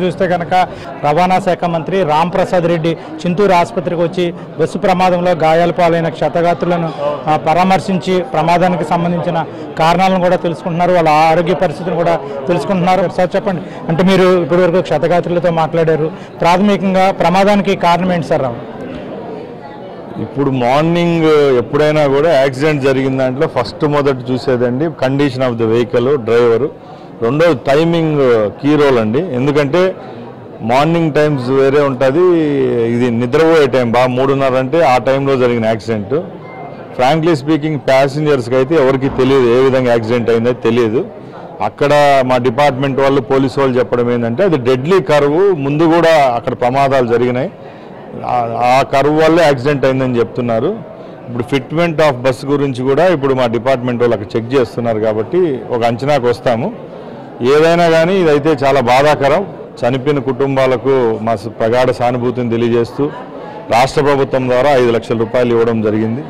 చూస్తే కనుక రవాణా శాఖ మంత్రి రాంప్రసాద్ రెడ్డి చింతూరు ఆసుపత్రికి వచ్చి బస్సు ప్రమాదంలో గాయాల పాలైన క్షతగాత్రులను పరామర్శించి ప్రమాదానికి సంబంధించిన కారణాలను కూడా తెలుసుకుంటున్నారు, వాళ్ళ ఆరోగ్య పరిస్థితిని కూడా తెలుసుకుంటున్నారు. సార్ చెప్పండి, అంటే మీరు ఇప్పటివరకు క్షతగాత్రులతో మాట్లాడారు, ప్రాథమికంగా ప్రమాదానికి కారణం ఏంటి సార్? ఇప్పుడు మార్నింగ్ ఎప్పుడైనా కూడా యాక్సిడెంట్ జరిగిన దాంట్లో మొదట చూసేదండి condition of the vehicle, driver. రెండోది టైమింగ్ కీ రోల్ అండి. ఎందుకంటే మార్నింగ్ టైమ్స్ వేరే ఉంటుంది, ఇది నిద్రపోయే టైం బాగా 3:30 అంటే ఆ టైంలో జరిగిన యాక్సిడెంట్. ఫ్రాంక్లీ స్పీకింగ్ ప్యాసింజర్స్కి అయితే ఎవరికి తెలియదు ఏ విధంగా యాక్సిడెంట్ అయిందో తెలియదు. అక్కడ మా డిపార్ట్మెంట్ వాళ్ళు పోలీసు వాళ్ళు చెప్పడం ఏంటంటే అది డెడ్లీ కర్వ్, ముందు కూడా అక్కడ ప్రమాదాలు జరిగినాయి, ఆ కర్వ్ వల్లే యాక్సిడెంట్ అయిందని చెప్తున్నారు. ఇప్పుడు ఫిట్మెంట్ ఆఫ్ బస్సు గురించి కూడా ఇప్పుడు మా డిపార్ట్మెంట్ వాళ్ళు అక్కడ చెక్ చేస్తున్నారు కాబట్టి ఒక అంచనాకు వస్తాము. ఏదైనా కానీ ఇదైతే చాలా బాధాకరం. చనిపోయిన కుటుంబాలకు మా ప్రగాఢ సానుభూతిని తెలియజేస్తూ రాష్ట్ర ప్రభుత్వం ద్వారా 5 లక్షల రూపాయలు ఇవ్వడం జరిగింది,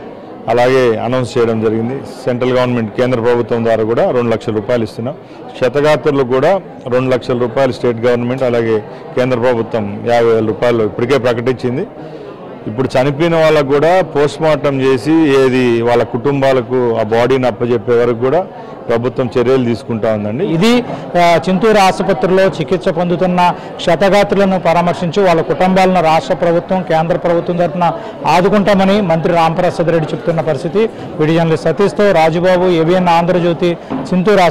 అలాగే అనౌన్స్ చేయడం జరిగింది. సెంట్రల్ గవర్నమెంట్ కేంద్ర ప్రభుత్వం ద్వారా కూడా 2 లక్షల రూపాయలు ఇస్తున్నాం. క్షతగాత్రులకు కూడా 2 లక్షల రూపాయలు స్టేట్ గవర్నమెంట్ అలాగే కేంద్ర ప్రభుత్వం 50,000 రూపాయలు ఇప్పటికే ప్రకటించింది. ఇప్పుడు చనిపోయిన వాళ్ళకు కూడా పోస్ట్మార్టం చేసి ఏది వాళ్ళ కుటుంబాలకు ఆ బాడీని అప్పచెప్పే వరకు కూడా ప్రభుత్వం చర్యలు తీసుకుంటా ఉందండి. ఇది చింతూరు ఆసుపత్రిలో చికిత్స పొందుతున్న క్షతగాత్రులను పరామర్శించి వాళ్ళ కుటుంబాలను రాష్ట్ర ప్రభుత్వం కేంద్ర ప్రభుత్వం తరఫున ఆదుకుంటామని మంత్రి రాంప్రసాద్ రెడ్డి చెప్తున్న పరిస్థితి. వీడియో జర్నలిస్ట్ సతీష్తో రాజుబాబు, ఏబిఎన్ ఆంధ్రజ్యోతి, చింతూరు.